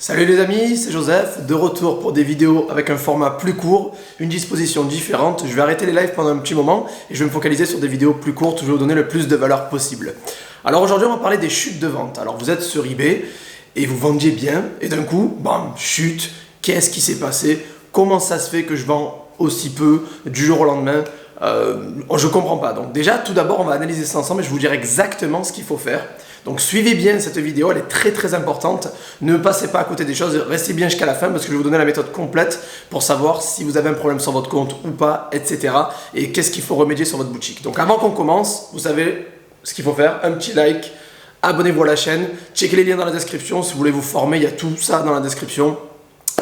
Salut les amis, c'est Joseph, de retour pour des vidéos avec un format plus court, une disposition différente. Je vais arrêter les lives pendant un petit moment et je vais me focaliser sur des vidéos plus courtes où je vais vous donner le plus de valeur possible. Alors aujourd'hui on va parler des chutes de vente. Alors vous êtes sur eBay et vous vendiez bien et d'un coup, bam, chute, qu'est-ce qui s'est passé? Comment ça se fait que je vends aussi peu du jour au lendemain? Je comprends pas. Donc déjà, tout d'abord, on va analyser ça ensemble et je vais vous dire exactement ce qu'il faut faire. Donc suivez bien cette vidéo, elle est très importante. Ne passez pas à côté des choses, restez bien jusqu'à la fin parce que je vais vous donner la méthode complète pour savoir si vous avez un problème sur votre compte ou pas, etc. Et qu'est-ce qu'il faut remédier sur votre boutique. Donc avant qu'on commence, vous savez ce qu'il faut faire, un petit like, abonnez-vous à la chaîne, checkez les liens dans la description si vous voulez vous former, il y a tout ça dans la description.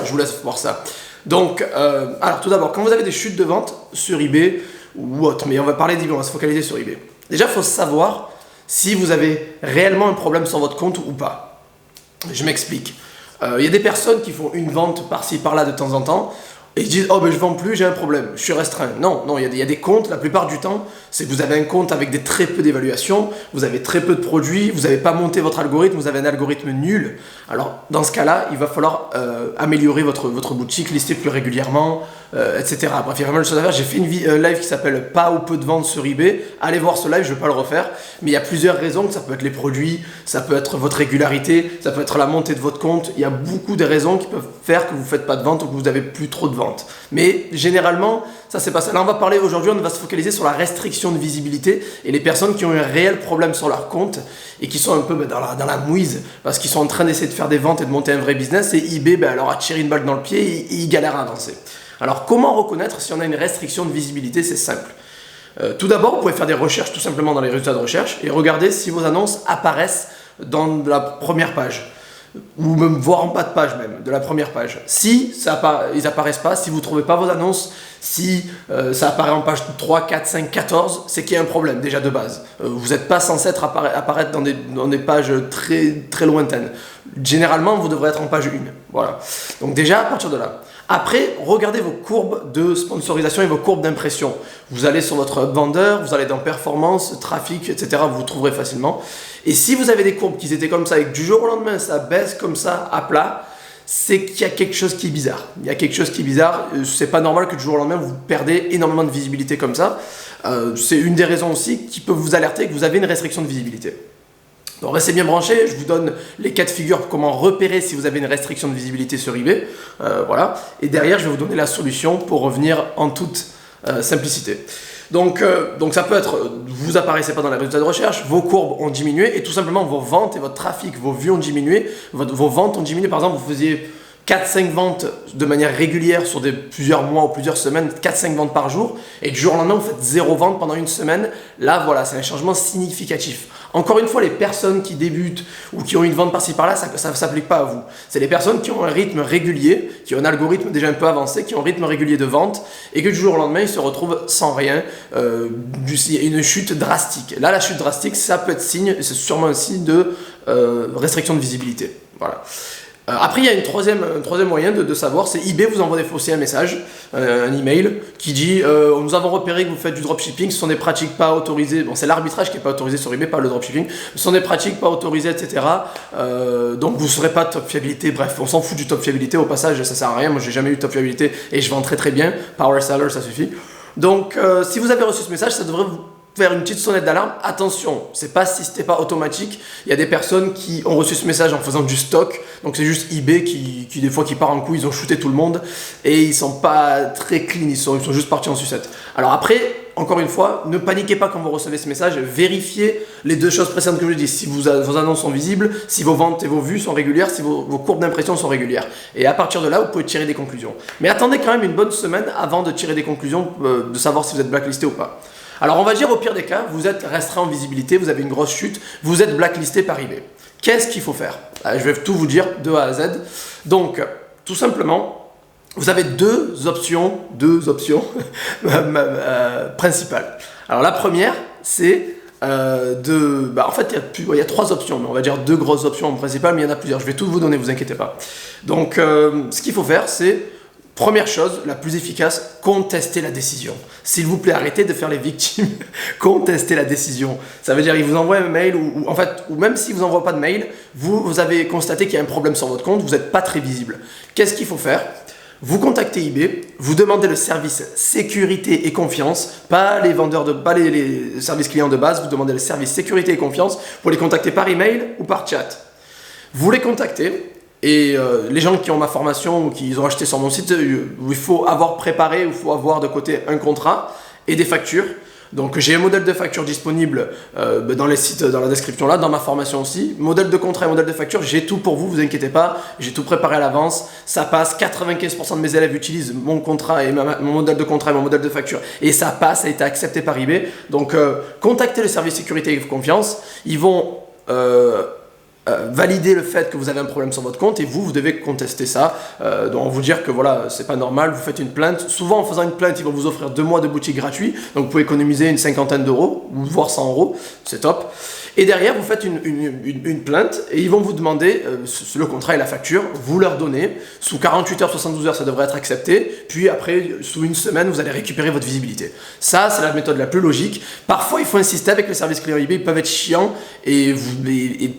Je vous laisse voir ça. Donc, alors tout d'abord, quand vous avez des chutes de vente sur eBay ou autre, mais on va parler d'eBay, on va se focaliser sur eBay. Déjà, il faut savoir si vous avez réellement un problème sur votre compte ou pas. Je m'explique. Il y a des personnes qui font une vente par-ci par-là de temps en temps et ils disent « Oh ben je vends plus, j'ai un problème, je suis restreint ». Non, il y a des comptes, la plupart du temps, c'est que vous avez un compte avec très peu d'évaluation, vous avez très peu de produits, vous n'avez pas monté votre algorithme, vous avez un algorithme nul. Alors dans ce cas-là, il va falloir améliorer votre boutique, lister plus régulièrement, etc. Bref, il y a pas mal de choses à faire. J'ai fait une live qui s'appelle « Pas ou peu de ventes sur eBay ». Allez voir ce live, je ne vais pas le refaire. Mais il y a plusieurs raisons, ça peut être les produits, ça peut être votre régularité, ça peut être la montée de votre compte. Il y a beaucoup de raisons qui peuvent faire que vous ne faites pas de vente ou que vous n'avez plus trop de ventes. Mais généralement, ça c'est pas ça. Là, on va parler aujourd'hui, on va se focaliser sur la restriction de visibilité et les personnes qui ont eu un réel problème sur leur compte et qui sont un peu dans la mouise parce qu'ils sont en train d'essayer de faire des ventes et de monter un vrai business et eBay leur a tiré une balle dans le pied et ils galèrent à avancer. Alors, comment reconnaître si on a une restriction de visibilité? C'est simple. Tout d'abord, vous pouvez faire des recherches tout simplement dans les résultats de recherche et regarder si vos annonces apparaissent dans la première page ou même voire en bas de page même, de la première page. Si ils n'apparaissent pas, si vous ne trouvez pas vos annonces, si ça apparaît en page 3, 4, 5, 14, c'est qu'il y a un problème déjà de base. Vous n'êtes pas censé apparaître dans des pages très lointaines. Généralement, vous devrez être en page 1. Voilà. Donc déjà, à partir de là. Après, regardez vos courbes de sponsorisation et vos courbes d'impression. Vous allez sur votre vendeur, vous allez dans performance, trafic, etc. Vous trouverez facilement. Et si vous avez des courbes qui étaient comme ça et que du jour au lendemain, ça baisse comme ça à plat, c'est qu'il y a quelque chose qui est bizarre. Il y a quelque chose qui est bizarre. C'est pas normal que du jour au lendemain, vous perdez énormément de visibilité comme ça. C'est une des raisons aussi qui peut vous alerter que vous avez une restriction de visibilité. Donc restez bien branchés, je vous donne les cas de figure pour comment repérer si vous avez une restriction de visibilité sur eBay. Voilà. Et derrière, je vais vous donner la solution pour revenir en toute simplicité. Donc ça peut être, vous apparaissez pas dans les résultats de recherche, vos courbes ont diminué et tout simplement vos ventes et votre trafic, vos vues ont diminué, vos ventes ont diminué. Par exemple, vous faisiez 4-5 ventes de manière régulière sur plusieurs mois ou plusieurs semaines, 4-5 ventes par jour, et du jour au lendemain, vous faites 0 vente pendant une semaine. Là, voilà, c'est un changement significatif. Encore une fois, les personnes qui débutent ou qui ont une vente par-ci par-là, ça ne s'applique pas à vous. C'est les personnes qui ont un rythme régulier, qui ont un algorithme déjà un peu avancé, qui ont un rythme régulier de vente, et que du jour au lendemain, ils se retrouvent sans rien, une chute drastique. Là, la chute drastique, ça peut être signe, c'est sûrement un signe de restriction de visibilité. Voilà. Après, il y a un troisième moyen de savoir, c'est eBay vous envoie aussi un message, un email qui dit nous avons repéré que vous faites du dropshipping, ce sont des pratiques pas autorisées, bon c'est l'arbitrage qui n'est pas autorisé sur eBay, pas le dropshipping, ce sont des pratiques pas autorisées, etc. Donc vous ne serez pas top fiabilité, bref, on s'en fout du top fiabilité, au passage ça sert à rien, moi j'ai jamais eu top fiabilité et je vends très bien, power seller ça suffit. Donc si vous avez reçu ce message, ça devrait vous faire une petite sonnette d'alarme. Attention, c'est pas automatique. Il y a des personnes qui ont reçu ce message en faisant du stock. Donc c'est juste eBay qui des fois qui part en couille, ils ont shooté tout le monde et ils sont pas très clean, ils sont juste partis en sucette. Alors après, encore une fois, ne paniquez pas quand vous recevez ce message, vérifiez les deux choses précédentes que je vous dis, si vos annonces sont visibles, si vos ventes et vos vues sont régulières, si vos courbes d'impression sont régulières. Et à partir de là, vous pouvez tirer des conclusions. Mais attendez quand même une bonne semaine avant de tirer des conclusions, de savoir si vous êtes blacklisté ou pas. Alors on va dire au pire des cas, vous êtes restreint en visibilité, vous avez une grosse chute, vous êtes blacklisté par eBay. Qu'est-ce qu'il faut faire? Je vais tout vous dire de A à Z. Donc tout simplement, vous avez deux options principales. Alors la première, c'est en fait il y a 3 options, mais on va dire 2 grosses options principales, mais il y en a plusieurs. Je vais tout vous donner, vous inquiétez pas. Donc ce qu'il faut faire, c'est Première chose, la plus efficace, contestez la décision. S'il vous plaît, arrêtez de faire les victimes. Contestez la décision. Ça veut dire qu'il vous envoie un mail ou même s'il ne vous envoie pas de mail, vous avez constaté qu'il y a un problème sur votre compte, vous n'êtes pas très visible. Qu'est-ce qu'il faut faire? Vous contactez eBay, vous demandez le service sécurité et confiance, pas les vendeurs pas les services clients de base, vous demandez le service sécurité et confiance pour les contacter par email ou par chat. Vous les contactez. Et les gens qui ont ma formation ou qui ont acheté sur mon site, il faut avoir préparé, il faut avoir de côté un contrat et des factures. Donc j'ai un modèle de facture disponible dans les sites, dans la description là, dans ma formation aussi. Modèle de contrat et modèle de facture, j'ai tout pour vous, vous inquiétez pas. J'ai tout préparé à l'avance. Ça passe, 95% de mes élèves utilisent mon contrat et mon modèle de contrat et mon modèle de facture. Et ça passe, ça a été accepté par eBay. Donc contactez le service sécurité et confiance. Ils vont... valider le fait que vous avez un problème sur votre compte et vous devez contester ça, donc vous dire que voilà, c'est pas normal, vous faites une plainte. Souvent en faisant une plainte, ils vont vous offrir 2 mois de boutique gratuit, donc vous pouvez économiser une cinquantaine d'euros, voire 100 euros, c'est top. Et derrière, vous faites une plainte et ils vont vous demander le contrat et la facture, vous leur donnez, sous 48 heures, 72 heures, ça devrait être accepté, puis après, sous une semaine, vous allez récupérer votre visibilité. Ça, c'est la méthode la plus logique. Parfois, il faut insister avec les services clients eBay, ils peuvent être chiants et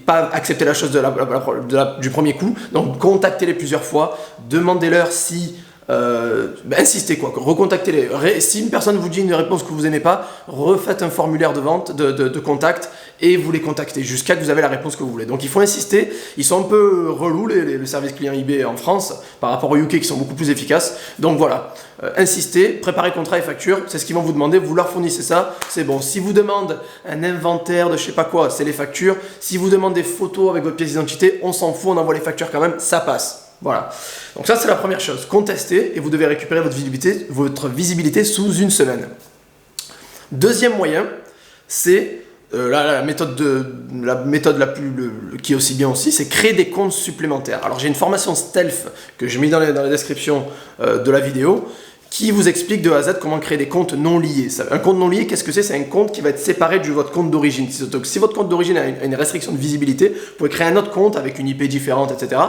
pas accepter la chose du premier coup. Donc, contactez-les plusieurs fois, demandez-leur si... insistez quoi, recontactez-les. Si une personne vous dit une réponse que vous n'aimez pas, refaites un formulaire de vente, de contact et vous les contactez jusqu'à ce que vous avez la réponse que vous voulez. Donc il faut insister, ils sont un peu relous les services clients eBay en France par rapport au UK qui sont beaucoup plus efficaces. Donc voilà, insistez, préparez contrat et facture, c'est ce qu'ils vont vous demander, vous leur fournissez ça, c'est bon. Si vous demandent un inventaire de je sais pas quoi, c'est les factures. Si vous demandez des photos avec votre pièce d'identité, on s'en fout, on envoie les factures quand même, ça passe. Voilà, donc ça c'est la première chose, contestez et vous devez récupérer votre visibilité sous une semaine. Deuxième moyen, c'est la méthode qui est aussi bien aussi, c'est créer des comptes supplémentaires. Alors j'ai une formation stealth que je mets dans la description de la vidéo qui vous explique de A à Z comment créer des comptes non liés. Un compte non lié, qu'est-ce que c'est? C'est un compte qui va être séparé de votre compte d'origine. Donc si votre compte d'origine a une restriction de visibilité, vous pouvez créer un autre compte avec une IP différente, etc.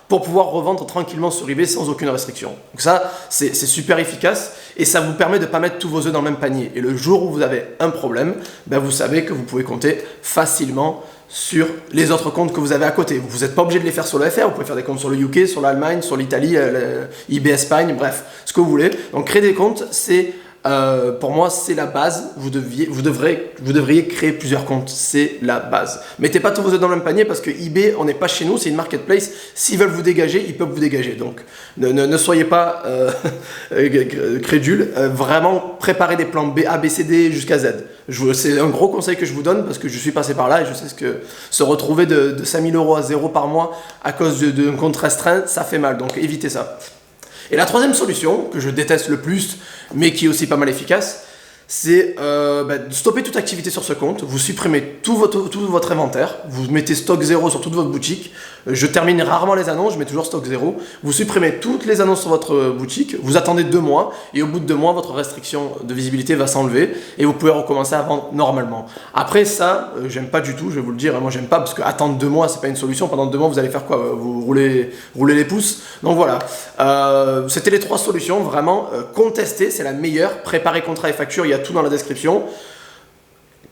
pour pouvoir revendre tranquillement sur eBay sans aucune restriction. Donc ça, c'est super efficace et ça vous permet de ne pas mettre tous vos œufs dans le même panier. Et le jour où vous avez un problème, ben vous savez que vous pouvez compter facilement sur les autres comptes que vous avez à côté. Vous n'êtes pas obligé de les faire sur le FR, vous pouvez faire des comptes sur le UK, sur l'Allemagne, sur l'Italie, eBay Espagne, bref, ce que vous voulez. Donc créer des comptes, c'est... pour moi, c'est la base. Vous devriez créer plusieurs comptes. C'est la base. Mettez pas tous vos œufs dans le même panier parce que eBay, on n'est pas chez nous, c'est une marketplace. S'ils veulent vous dégager, ils peuvent vous dégager. Donc, ne soyez pas crédules. Vraiment, préparez des plans B, A, B, C, D jusqu'à Z. C'est un gros conseil que je vous donne parce que je suis passé par là et je sais que se retrouver de 5 000 euros à zéro par mois à cause d'un compte restreint, ça fait mal. Donc, évitez ça. Et la troisième solution, que je déteste le plus, mais qui est aussi pas mal efficace, c'est de stopper toute activité sur ce compte. Vous supprimez tout votre inventaire, vous mettez stock 0 sur toute votre boutique. Je termine rarement les annonces, je mets toujours stock 0. Vous supprimez toutes les annonces sur votre boutique, vous attendez 2 mois et au bout de 2 mois, votre restriction de visibilité va s'enlever et vous pouvez recommencer à vendre normalement. Après ça, j'aime pas du tout, je vais vous le dire, moi j'aime pas parce que attendre 2 mois, c'est pas une solution. Pendant 2 mois, vous allez faire quoi? Vous roulez les pouces. Donc voilà, c'était les 3 solutions, vraiment. Contester, c'est la meilleure. Préparer contrat et facture, il y a tout dans la description.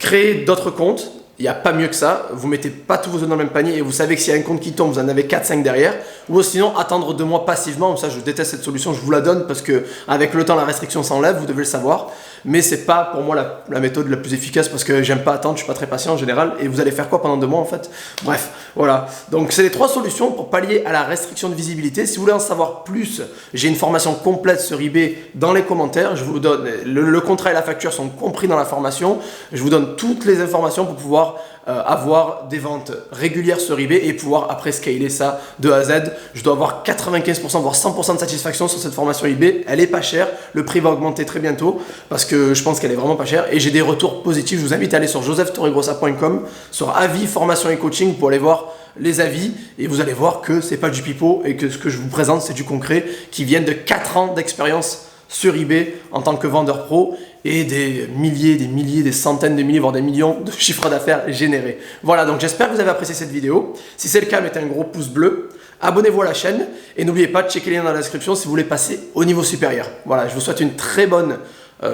Créer d'autres comptes, il n'y a pas mieux que ça. Vous ne mettez pas tous vos œufs dans le même panier et vous savez que s'il y a un compte qui tombe, vous en avez 4-5 derrière. Ou sinon, attendre 2 mois passivement. Ça, je déteste cette solution, je vous la donne parce que avec le temps, la restriction s'enlève, vous devez le savoir. Mais c'est pas pour moi la méthode la plus efficace parce que j'aime pas attendre, je suis pas très patient en général. Et vous allez faire quoi pendant 2 mois en fait? Bref, voilà. Donc c'est les 3 solutions pour pallier à la restriction de visibilité. Si vous voulez en savoir plus, j'ai une formation complète sur eBay dans les commentaires. Je vous donne le contrat et la facture sont compris dans la formation. Je vous donne toutes les informations pour pouvoir avoir des ventes régulières sur eBay et pouvoir après scaler ça de A à Z. Je dois avoir 95% voire 100% de satisfaction sur cette formation eBay. Elle est pas chère, le prix va augmenter très bientôt parce que je pense qu'elle est vraiment pas chère et j'ai des retours positifs. Je vous invite à aller sur josephtorregrossa.com sur avis, formation et coaching pour aller voir les avis et vous allez voir que c'est pas du pipeau et que ce que je vous présente c'est du concret qui vient de 4 ans d'expérience sur eBay en tant que vendeur pro et des milliers, des centaines de milliers, voire des millions de chiffres d'affaires générés. Voilà, donc j'espère que vous avez apprécié cette vidéo. Si c'est le cas, mettez un gros pouce bleu, abonnez-vous à la chaîne et n'oubliez pas de checker les liens dans la description si vous voulez passer au niveau supérieur. Voilà, je vous souhaite une très bonne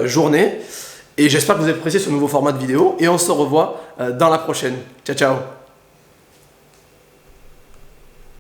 journée et j'espère que vous avez apprécié ce nouveau format de vidéo et on se revoit dans la prochaine. Ciao, ciao!